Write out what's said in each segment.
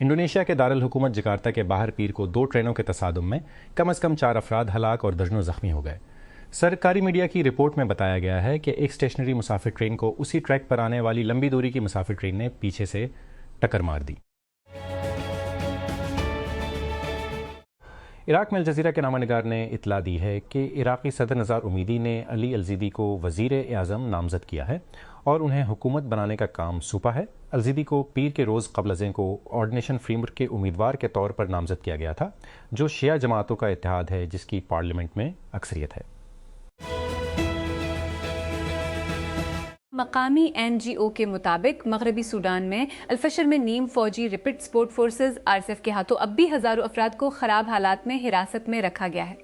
Indonesia के दारुल हुकूमत Jakarta के बाहर पीर को 2 ट्रेनों के तसादुम में कम से कम 4 अफराद हलाक और दर्जनों जख्मी हो गए। सरकारी मीडिया की रिपोर्ट में बताया गया है कि एक स्टेशनरी मुसाफिर ट्रेन को उसी ट्रैक पर आने वाली लंबी दूरी की मुसाफिर ट्रेन ने पीछे से टक्कर मार दी। इराक में अल जज़ीरा के नामानिगार ने इतला दी है कि इराक़ी सदर नज़ार उमीदी ने अली अलज़ीदी को वज़ीर-ए-आज़म नामज़द किया है और उन्हें हुकूमत बनाने का काम सौंपा है। अलज़ीदी को पीर के रोज़ क़ब्ल अज़ें को ऑर्डिनेशन फ्रेमवर्क के उम्मीदवार के तौर पर नामज़द किया गया था, जो शिया जमातों का इत्तेहाद है जिसकी पार्लियामेंट में अक्सरियत है। मकामी NGO के मुताबिक मगरबी सूडान में अल-फशर में नीम फौजी रैपिड सपोर्ट फोर्सेस RSF के हाथों अब भी हज़ारों अफराद को ख़राब हालात में हिरासत में रखा गया है।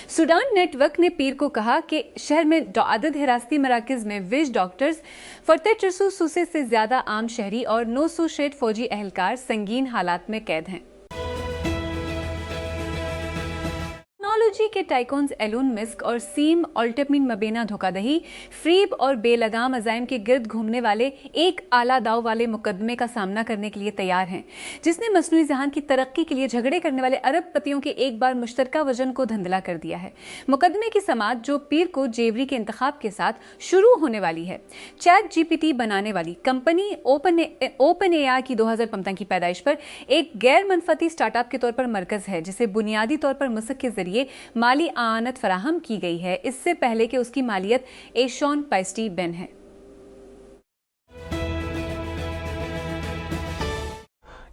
सूडान नेटवर्क ने पीर को कहा कि शहर में आदद हिरासती मराकज़ में विश डॉक्टर्स, 400 से ज़्यादा आम शहरी और 900 फौजी अहलकार संगीन हालात में कैद हैं। टेक्नोलॉजी के टाइकॉन्स एलोन मस्क और सीम अल्टमैन मबीना धोखाधड़ी, फ्रीब और बेलगाम अजाइम के गिर्द घूमने वाले एक आला दाव वाले मुकदमे का सामना करने के लिए तैयार हैं, जिसने मसनूई जहान की तरक्की के लिए झगड़े करने वाले अरबपतियों के एक बार मुश्तरका वजन को धंधला कर दिया है। मुकदमे की समाअत जो पीर को जेवरी के इंतखाब के साथ शुरू होने वाली है। चैट GPT बनाने वाली कंपनी ओपन AI की 2015 की पैदाइश पर एक गैर मनफती स्टार्टअप के तौर पर मरकज है, जिसे बुनियादी तौर पर मुस्क के जरिए माली आनत फराहम की गई है, इससे पहले कि उसकी मालियत एशॉन पाइस्टी बेन है।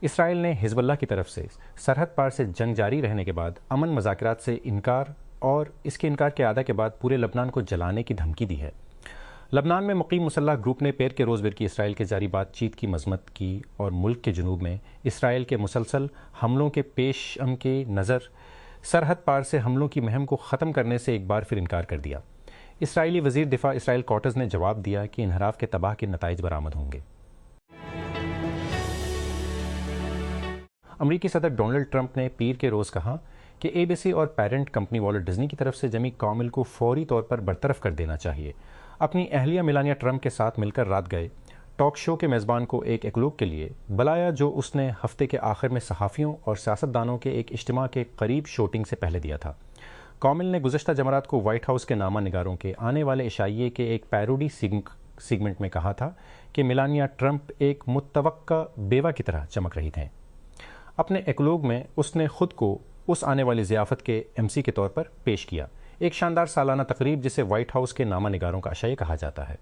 इसराइल ने हिजबुल्लाह की तरफ से सरहद पार से जंग जारी रहने के बाद अमन मज़ाकरात से इनकार और इसके इनकार के आदा के बाद पूरे लबनान को जलाने की धमकी दी है। लबनान में मुक़ीम मुसल्लह ग्रुप ने पैर के रोज़ की इसराइल के जारी बातचीत की मज़म्मत की और मुल्क के जुनूब में इसराइल के मुसलसल हमलों के पेशम के नज़र सरहद पार से हमलों की मुहिम को ख़त्म करने से एक बार फिर इनकार कर दिया। इसराइली वज़ीर दिफा इसराइल कॉटज़ ने जवाब दिया कि इनहराफ के तबाह के नताइज बरामद होंगे। अमरीकी सदर डोनाल्ड ट्रंप ने पीर के रोज़ कहा कि ABC और पेरेंट कंपनी वॉल्ट डिज्नी की तरफ से जमी कामिल को फौरी तौर पर बरतरफ कर देना चाहिए। अपनी अहलिया मेलानिया ट्रंप के साथ मिलकर रात गए टॉक शो के मेज़बान को एक इकलूब के लिए बुलाया, जो उसने हफ्ते के आखिर में सहाफ़ियों और सियासतदानों के एक इज्तिमा के करीब शूटिंग से पहले दिया था। कामिल ने गुज़श्ता जमरात को व्हाइट हाउस के नामा निगारों के आने वाले इशाइये के एक पैरोडी सीगमेंट में कहा था कि मेलानिया ट्रंप एक मुतवक्का बेवा की तरह चमक रही थीं। अपने इकलूब में उसने खुद को उस आने वाली ज़ियाफ़त के MC के तौर पर पेश किया, एक शानदार सालाना तकरीब जिसे व्हाइट हाउस के नामा निगारों का इशाइया कहा जाता है।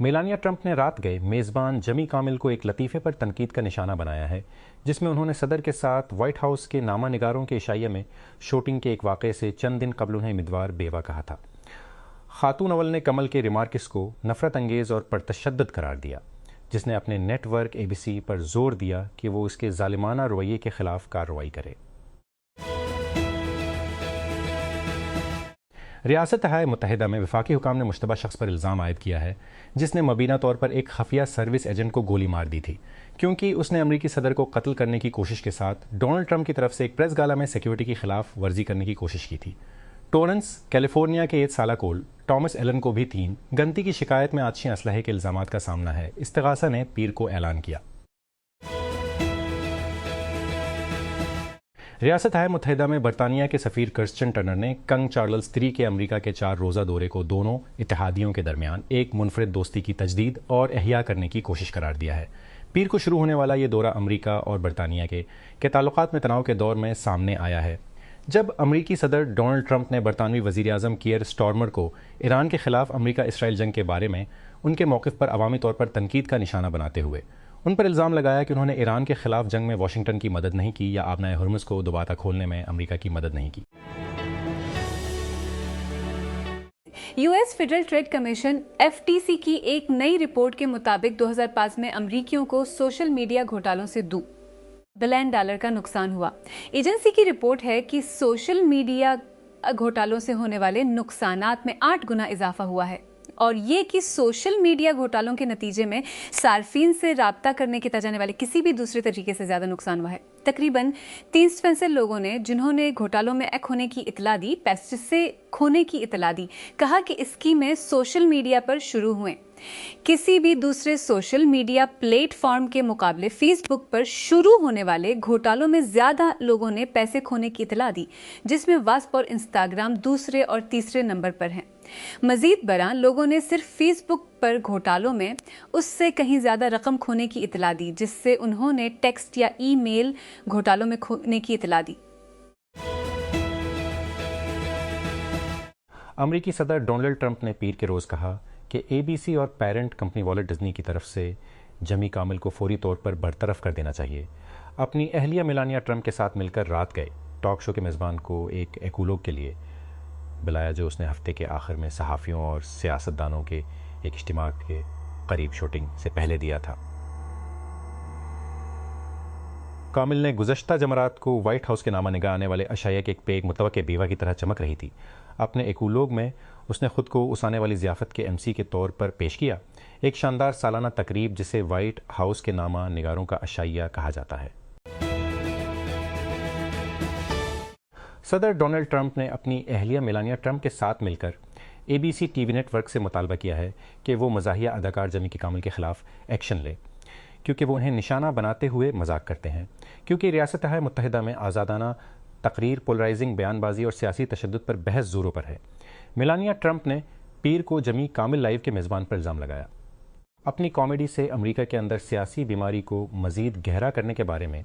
मेलानिया ट्रंप ने रात गए मेज़बान जमी कामिल को एक लतीफ़े पर तनकीद का निशाना बनाया है, जिसमें उन्होंने सदर के साथ व्हाइट हाउस के नामा निगारों के इशाइये में शूटिंग के एक वाक़े से चंद दिन कबल उन्हें उम्मीदवार बेवा कहा था। खातून अव्वल ने कमल के रिमार्क्स को नफ़रत अंगेज़ और परतशद्दुद करार दिया, जिसने अपने नेटवर्क ABC पर जोर दिया कि वो इसके ज़ालिमाना रवैये के ख़िलाफ़ कार्रवाई करे। रियासत-ए मुत्तहिदा में वफाकी हुकाम ने मुश्तबा शख्स पर इल्ज़ाम आयद किया है, जिसने मुबीना तौर पर एक खफिया सर्विस एजेंट को गोली मार दी थी, क्योंकि उसने अमरीकी सदर को कत्ल करने की कोशिश के साथ डोनाल्ड ट्रंप की तरफ से एक प्रेस गाला में सिक्योरिटी की खिलाफ वर्जी करने की कोशिश की थी। टोरेंस कैलिफोर्निया के 1 साला कोल टॉमस एलन को भी 3 गनती की शिकायत में आतिशी असलहे के इल्ज़ामात का सामना है। इस्तिगासा ने पीर को ऐलान किया। रियासत-ए मुत्तहिदा में बरतानिया के सफ़ीर कर्स्टन टर्नर ने कंग चार्ल्स III के अमरीका के 4 रोज़ा दौरे को दोनों इत्तेहादियों के दरमियान एक मुनफरिद दोस्ती की तजदीद और एहया करने की कोशिश करार दिया है। पीर को शुरू होने वाला ये दौरा अमरीका और बरतानिया के ताल्लुकात में तनाव के दौर में सामने आया है, जब अमरीकी सदर डोनाल्ड ट्रंप ने बरतानवी वज़ीर-ए-आज़म कीयर स्टार्मर को ईरान के ख़िलाफ़ अमरीका इसराइल जंग के बारे में उनके मौक़िफ़ पर अवामी तौर पर तनकीद का निशाना बनाते हुए उन पर इल्ज़ाम लगाया कि उन्होंने ईरान के ख़िलाफ़ जंग में वाशिंगटन की मदद नहीं की या आबनाए हुर्मुज़ को दोबारा खोलने में अमरीका की मदद नहीं की। US federal trade commission FTC की एक नई रिपोर्ट के मुताबिक 2005 में अमरीकियों को सोशल मीडिया घोटालों से $2 बिलियन का नुकसान हुआ। एजेंसी की रिपोर्ट है कि सोशल मीडिया घोटालों से होने वाले नुकसानात में 8 गुना इजाफा हुआ है, और ये कि सोशल मीडिया घोटालों के नतीजे में सार्फिन से राब्ता करने के जाने वाले किसी भी दूसरे तरीके से ज़्यादा नुकसान हुआ है। तकरीबन 365 लोगों ने, जिन्होंने घोटालों में खोने की इतला दी, पैसे से खोने की इतला दी, कहा कि इसकी में सोशल मीडिया पर शुरू हुए। किसी भी दूसरे सोशल मीडिया प्लेटफॉर्म के मुकाबले फेसबुक पर शुरू होने वाले घोटालों में ज्यादा लोगों ने पैसे खोने की इतला दी, जिसमें व्हाट्सएप और इंस्टाग्राम दूसरे और तीसरे नंबर पर हैं। मजीद बरआं लोगों ने सिर्फ फेसबुक पर घोटालों में उससे कहीं ज्यादा रकम खोने की इतला दी, जिससे उन्होंने टेक्स्ट या ईमेल घोटालों में खोने की इतला दी। अमेरिकी सदर डोनाल्ड ट्रंप ने पीर के रोज़ कहा कि एबीसी और पेरेंट कंपनी वॉलेट डिज्नी की तरफ से जमी कामिल को फौरी तौर पर बरतरफ कर देना चाहिए। अपनी अहलिया मेलानिया ट्रंप के साथ मिलकर रात गए टॉक शो के मेज़बान को एक एकोलॉग के लिए बुलाया, जो उसने हफ्ते के आखिर में सहाफ़ियों और सियासतदानों के एक इज्तिमा के करीब शूटिंग से पहले दिया था। कामिल ने गुज़श्ता जमरात को वाइट हाउस के नामा निगाह आने वाले अशाया केक पे एक मुतवक्के बीवा की तरह चमक रही थी। अपने एकोलॉग में उसने खुद को उस आने वाली ज़ियाफ़त के एमसी के तौर पर पेश किया, एक शानदार सालाना तकरीब जिसे वाइट हाउस के नामा निगारों का अशाया कहा जाता है। सदर डोनाल्ड ट्रंप ने अपनी अहलिया मेलानिया ट्रंप के साथ मिलकर एबीसी टीवी नेटवर्क से मुतालबा किया है कि वो मज़ाहिया अदाकार जमी कामिल के ख़िलाफ़ एक्शन ले, क्योंकि वो उन्हें निशाना बनाते हुए मजाक करते हैं, क्योंकि रियासत मुत्तहिदा में आज़ादाना तकरीर, पोलराइजिंग बयानबाजी और सियासी तशद्दुद पर बहस ज़ोरों पर है। मेलानिया ट्रंप ने पीर को जमी कामिल लाइव के मेज़बान पर इल्ज़ाम लगाया। अपनी कॉमेडी से अमेरिका के अंदर सियासी बीमारी को मज़ीद गहरा करने के बारे में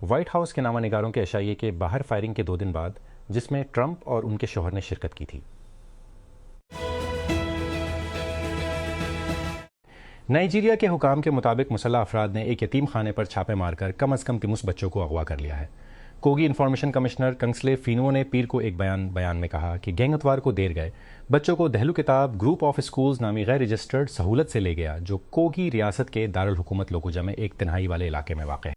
वाइट हाउस के नामा निगारों के अशाइये के बाहर फायरिंग के 2 दिन बाद, जिसमें ट्रंप और उनके शौहर ने शिरकत की थी। नाइजीरिया के हुकाम के मुताबिक मुसल्लह अफराद ने एक यतीम खाने पर छापे मारकर कम अज़ कम 30 बच्चों को अगवा कर लिया है। कोगी इंफॉर्मेशन कमिश्नर कंगस्ले फिनो ने पीर को एक बयान में कहा कि गैंग अतवार को देर गए बच्चों को दहलू किताब ग्रुप ऑफ स्कूल्स नामी गैर रजिस्टर्ड सहूलत से ले गया, जो कोगी रियासत के दारुल हुकूमत लोकोजा में एक तन्हाई वाले इलाके में वाक़ है।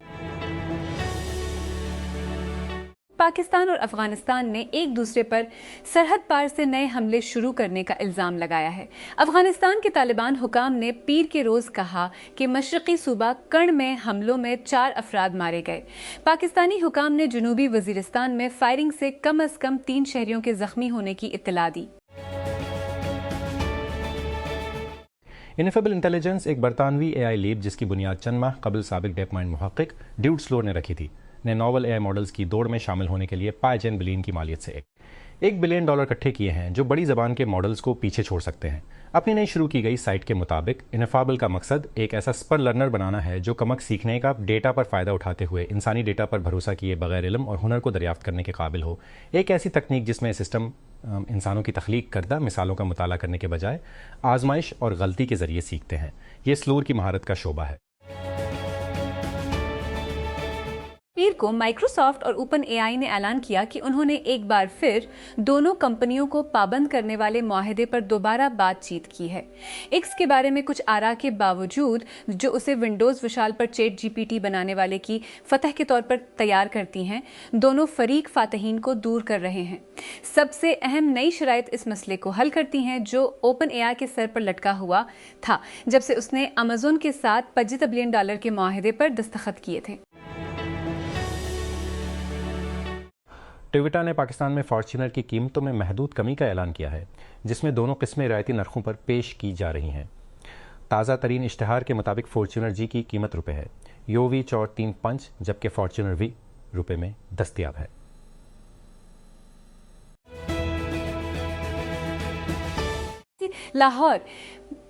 पाकिस्तान और अफगानिस्तान ने एक दूसरे पर सरहद पार से नए हमले शुरू करने का इल्ज़ाम लगाया है। अफगानिस्तान के तालिबान हुकाम ने पीर के रोज़ कहा कि मशरक़ी सूबा कर्ण में हमलों में 4 अफराद मारे गए। पाकिस्तानी हुकाम ने जनूबी वज़ीरिस्तान में फायरिंग से कम अज़ कम 3 शहरियों के ज़ख्मी होने की इत्तला दी। इनेफेबल इंटेलिजेंस एक बरतानवी AI लीब, जिसकी बुनियाद चंद माह कबल साबिक डेप माइंड मुहक्किक ड्यूड स्लोर ने रखी थी, ने नॉवल AI मॉडल्स की दौड़ में शामिल होने के लिए $5 बिलियन की मालियत से $1 बिलियन इकट्ठे किए हैं, जो बड़ी ज़बान के मॉडल्स को पीछे छोड़ सकते हैं। अपनी नई शुरू की गई साइट के मुताबिक इनेफेबल का मकसद एक ऐसा सुपर लर्नर बनाना है जो कमक सीखने का डेटा पर फ़ायदा उठाते हुए इंसानी डेटा पर भरोसा किए बगैर इल्म और हुनर को दरियाफ्त करने के काबिल हो। एक ऐसी तकनीक जिसमें सिस्टम इंसानों की तख्लीक करदा मिसालों का मुताला करने के बजाय आजमाइश और गलती के ज़रिए सीखते हैं। ये स्लोर की महारत का शोबा है। पीर को माइक्रोसॉफ्ट और ओपन AI ने ऐलान किया कि उन्होंने एक बार फिर दोनों कंपनियों को पाबंद करने वाले मुआहदे पर दोबारा बातचीत की है। एक्स के बारे में कुछ आरा के बावजूद, जो उसे विंडोज़ विशाल पर चैट GPT बनाने वाले की फतह के तौर पर तैयार करती हैं, दोनों फरीक फातहीन को दूर कर रहे हैं। सबसे अहम नई शराइत इस मसले को हल करती हैं जो ओपन AI के सर पर लटका हुआ था जब से उसने अमेज़न के साथ $25 बिलियन के मुआहदे पर दस्तखत किए थे। टोयोटा ने पाकिस्तान में फॉर्च्यूनर की कीमतों में महदूद कमी का ऐलान किया है, जिसमें दोनों किस्में रियायती नरखों पर पेश की जा रही हैं। ताज़ा तरीन इश्तिहार के मुताबिक फॉर्च्यूनर जी की कीमत रुपए है, योवी 435, जबकि फॉर्च्यूनर वी रुपए में दस्तयाब है। लाहौर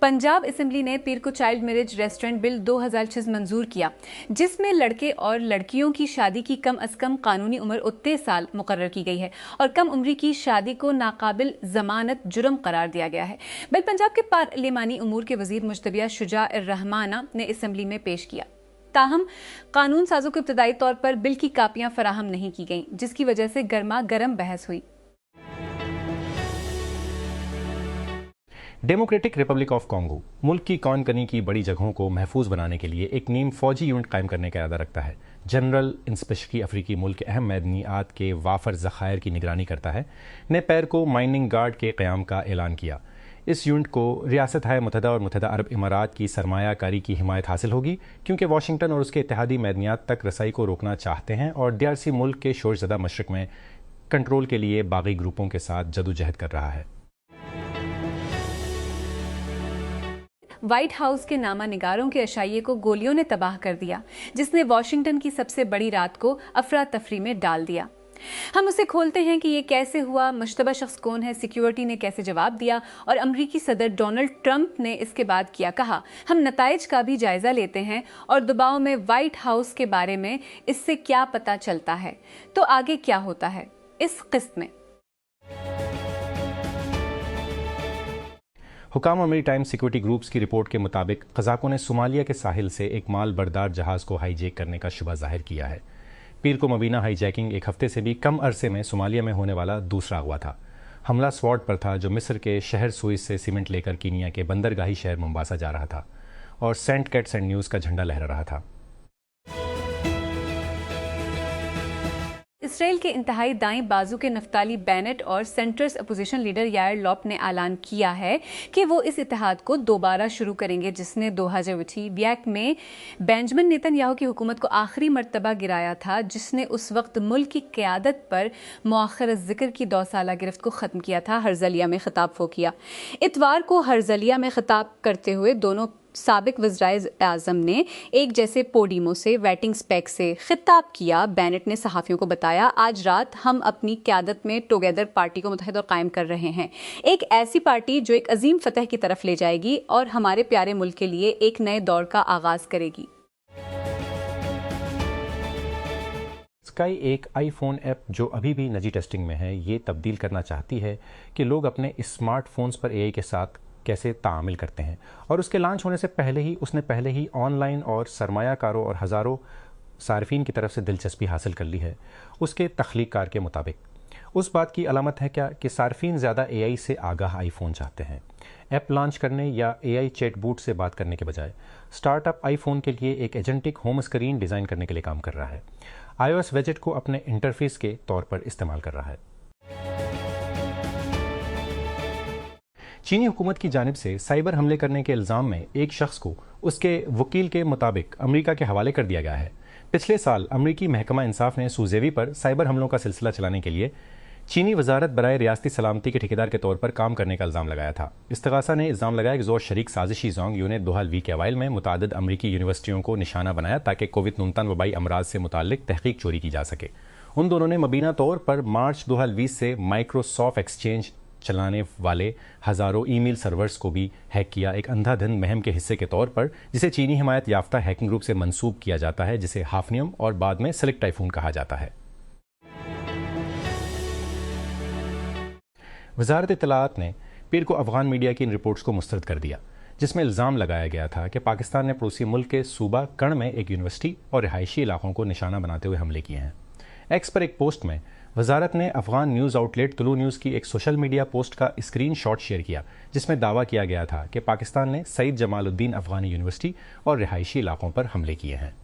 पंजाब असेंबली ने पीर को चाइल्ड मैरिज रेस्टोरेंट बिल 2006 मंजूर किया, जिसमें लड़के और लड़कियों की शादी की कम अज कम कानूनी उम्र 29 साल मुकर्रर की गई है और कम उम्री की शादी को नाकाबिल जमानत जुर्म करार दिया गया है। बिल पंजाब के पार्लिमानी उमूर के वजीर मुज्तबिया शुजा-उर-रहमाना ने असेंबली में पेश किया। ताहम कानून साजों को इब्तदाई तौर पर बिल की कापियां फराहम नहीं की गईं, जिसकी वजह से गर्मा गर्म बहस हुई। डेमोक्रेटिक रिपब्लिक ऑफ कॉन्गो मुल्क की कौन कनी की बड़ी जगहों को महफूज बनाने के लिए एक नीम फौजी यूनिट कायम करने का इरादा रखता है। जनरल इंस्पेक्टरी अफ्रीकी मुल्क के अहम मैदनियात के वाफर ज़खायर की निगरानी करता है ने पैर को माइनिंग गार्ड के क़याम का ऐलान किया। इस यूनिट को रियासत मुत्तहिदा और मुत्तहिदा अरब इमारात की सरमायाकारी की हिमायत हासिल होगी, क्योंकि वाशिंगटन और उसके इत्तेहादी मैदनियात तक रसाई को रोकना चाहते हैं और DRC मुल्क के शोरज़दा मशरक़ में कंट्रोल के लिए बागी ग्रुपों के साथ जदोजहद कर रहा है। व्हाइट हाउस के नामानिगारों के अशाइये को गोलियों ने तबाह कर दिया, जिसने वॉशिंगटन की सबसे बड़ी रात को अफरा तफरी में डाल दिया। हम उसे खोलते हैं कि ये कैसे हुआ, मुश्तबा शख्स कौन है, सिक्योरिटी ने कैसे जवाब दिया और अमरीकी सदर डोनाल्ड ट्रंप ने इसके बाद क्या कहा। हम नताइज का भी जायजा लेते हैं और दबाव में व्हाइट हाउस के बारे में इससे क्या पता चलता है। तो आगे क्या होता है इस किस्त में। हुकाम और मैरीटाइम सिक्योरिटी ग्रुप्स की रिपोर्ट के मुताबिक कज़ाकों ने सोमालिया के साहिल से एक माल बरदार जहाज़ को हाईजैक करने का शुबा जाहिर किया है। पीर को मुबीना हाईजैकिंग एक हफ्ते से भी कम अरसे में सोमालिया में होने वाला दूसरा अगवा था। हमला स्वॉट पर था जो मिस्र के शहर सुइस से सीमेंट लेकर कीनिया के बंदरगाही शहर मोम्बासा जा रहा था और सेंट कैट्स एंड न्यूज़ का झंडा लहरा रहा था। इसराइल के इंतहाई दाएं बाजू के नफ्ताली बेनेट और centres opposition leader Yair lop ने ऐलान किया है कि वो इस इत्तेहाद को दोबारा शुरू करेंगे जिसने 2020 में बेंजामिन नेतन्याहू की हुकूमत को आखिरी मर्तबा गिराया था, जिसने उस वक्त मुल्क की क़यादत पर मौखर ज़िक्र की 2 साला गिरफ्त को ख़त्म किया था। हर्जलिया में खिताब वो किया। इतवार को हर्जलिया में खिताब करते हुए दोनों साबिक वज़ीर-ए-आज़म ने एक जैसे पोडियमों से वेटिंग स्पेक से खिताब किया। बेनेट ने सहाफ़ियों को बताया, आज रात हम अपनी क़यादत में टुगेदर पार्टी को मुत्तहिद और कायम कर रहे हैं, एक ऐसी पार्टी जो एक अजीम फतह की तरफ ले जाएगी और हमारे प्यारे मुल्क के लिए एक नए दौर का आगाज़ करेगी। स्काई एक आईफोन ऐप जो अभी भी निजी टेस्टिंग में है, ये तब्दील करना चाहती है कि लोग अपने स्मार्टफोन्स पर एआई के साथ कैसे तामिल करते हैं और उसके लॉन्च होने से उसने पहले ही ऑनलाइन और सरमायाकारों और हज़ारों सार्फिन की तरफ से दिलचस्पी हासिल कर ली है। उसके तख्लीक़कार के मुताबिक उस बात की अलामत है क्या कि सार्फिन ज़्यादा एआई से आगाह आईफोन चाहते हैं। ऐप लॉन्च करने या एआई चैट बूट से बात करने के बजाय स्टार्टअप आईफोन के लिए एक एजेंटिक होम स्क्रीन डिज़ाइन करने के लिए काम कर रहा है। iOS वेजेट को अपने इंटरफेस के तौर पर इस्तेमाल कर रहा है। चीनी हुकूमत की जानिब से साइबर हमले करने के इल्ज़ाम में एक शख्स को उसके वकील के मुताबिक अमेरिका के हवाले कर दिया गया है। पिछले साल अमेरिकी महकमा इंसाफ ने सूजेवी पर साइबर हमलों का सिलसिला चलाने के लिए चीनी वजारत बराए रियासती सलामती के ठेकेदार के तौर पर काम करने का इल्ज़ाम लगाया था। इस्तगासा ने इल्ज़ाम लगाया कि जोर शरीक साजिशी जोंग यूने 2020 के अवाइल में मुतादिद अमरीकी यूनिवर्सिटियों को निशाना बनाया ताकि कोविड-19 वबाई अमराज से मुताल्लिक तहकीक चोरी की जा सके। उन दोनों ने मुबीना तौर पर मार्च 2020 से माइक्रोसॉफ्ट एक्सचेंज चलाने वाले हज़ारों ईमेल सर्वर्स को भी हैक किया, एक अंधाधुंध मुहिम के हिस्से के तौर पर, जिसे चीनी हिमायत याफ्ता हैकिंग ग्रुप से मंसूब किया जाता है, जिसे हाफनियम और बाद में सिलिक टाइफून कहा जाता है। वजारत इत्तलाआत ने पीर को अफगान मीडिया की इन रिपोर्ट्स को मुस्तरद कर दिया, जिसमें इल्ज़ाम लगाया गया था कि पाकिस्तान ने पड़ोसी मुल्क के सूबा कर्ण में एक यूनिवर्सिटी और रिहायशी इलाकों को निशाना बनाते हुए हमले किए हैं। एक्स पर एक पोस्ट में वजारत ने अफगान न्यूज़ आउटलेट तुलू न्यूज़ की एक सोशल मीडिया पोस्ट का स्क्रीन शॉट शेयर किया, जिसमें दावा किया गया था कि पाकिस्तान ने सईद जमालुद्दीन अफगानी यूनिवर्सिटी और रिहायशी इलाकों पर हमले किए हैं।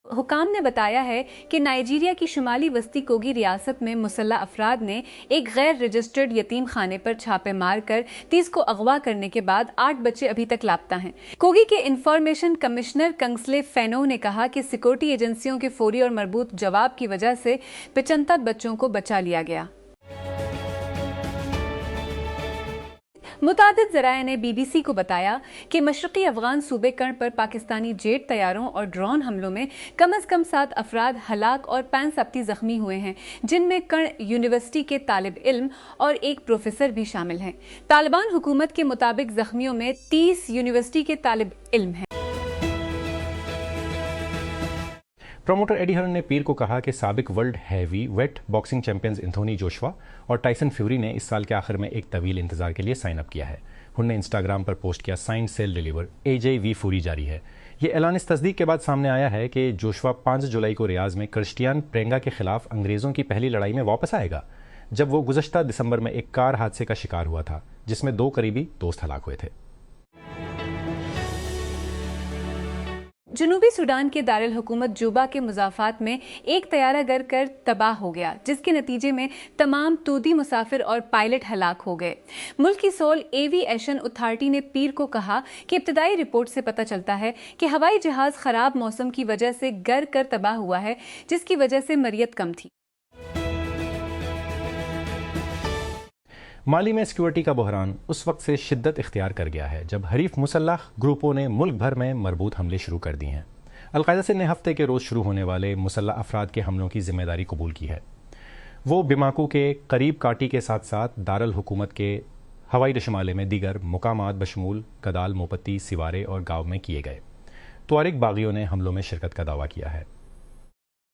हुकाम ने बताया है कि नाइजीरिया की शुमाली वस्ती कोगी रियासत में मुसल्लह अफराद ने एक गैर रजिस्टर्ड यतीम खाने पर छापे मार कर 30 को अगवा करने के बाद 8 बच्चे अभी तक लापता हैं। कोगी के इंफॉर्मेशन कमिश्नर कंगस्ले फेनो ने कहा कि सिक्योरिटी एजेंसियों के फौरी और मरबूत जवाब की वजह से 75 बच्चों को बचा लिया गया। मुतादिद ज़राए ने BBC को बताया कि मशरक़ी अफ़गान सूबे कर्ण पर पाकिस्तानी जेट तैयारों और ड्रोन हमलों में कम अज़ कम 7 अफराद हलाक और 65 ज़ख्मी हुए हैं, जिनमें कर्ण यूनिवर्सिटी के तालिब इल्म और एक प्रोफेसर भी शामिल हैं। तालिबान हुकूमत के मुताबिक ज़ख्मियों में 30 यूनिवर्सिटी के तालिब इल्म हैं। प्रोमोटर एडी हर्न ने पीर को कहा कि साबिक world heavy weight boxing champions Anthony Joshua और टाइसन फ्यूरी ने इस साल के आखिर में एक तवील इंतजार के लिए साइन अप किया है। उन्होंने इंस्टाग्राम पर पोस्ट किया, sign seal deliver, AJ V फूरी जारी है। ये ऐलान इस तस्दीक के बाद सामने आया है कि जोशुआ 5 जुलाई को रियाज में क्रिस्टियान प्रेंगा के खिलाफ अंग्रेज़ों की पहली लड़ाई में वापस आएगा, जब वो गुज़श्ता दिसंबर में एक कार हादसे का शिकार हुआ था, जिसमें 2 करीबी दोस्त हलाक हुए थे। जनूबी सूडान के दारुल हुकूमत जूबा के मुजाफात में एक तैयारा गर कर तबाह हो गया, जिसके नतीजे में तमाम तूदी मुसाफिर और पायलट हलाक हो गए। मुल्क की सोल एविएशन अथॉरिटी ने पीर को कहा कि इब्तदाई रिपोर्ट से पता चलता है कि हवाई जहाज खराब मौसम की वजह से गर कर तबाह हुआ है, जिसकी वजह से मरियत कम थी। माली में सिक्योरिटी का बहरान उस वक्त से शिद्दत इख्तियार कर गया है जब हरीफ मुसल्लह ग्रुपों ने मुल्क भर में मरबूत हमले शुरू कर दिए हैं। अलकायदा से नए हफ्ते के रोज़ शुरू होने वाले मुसल्लह अफराद के हमलों की जिम्मेदारी कबूल की है। वो बिमाकू के करीब काटी के साथ साथ दारुल हुकूमत के हवाई रशमाले में दीगर मुकामात बशमूल कदाल, मोपत्ती, सिवारे और गाँव में किए गए। तुआरिक बागियों ने हमलों में शिरकत का दावा किया है।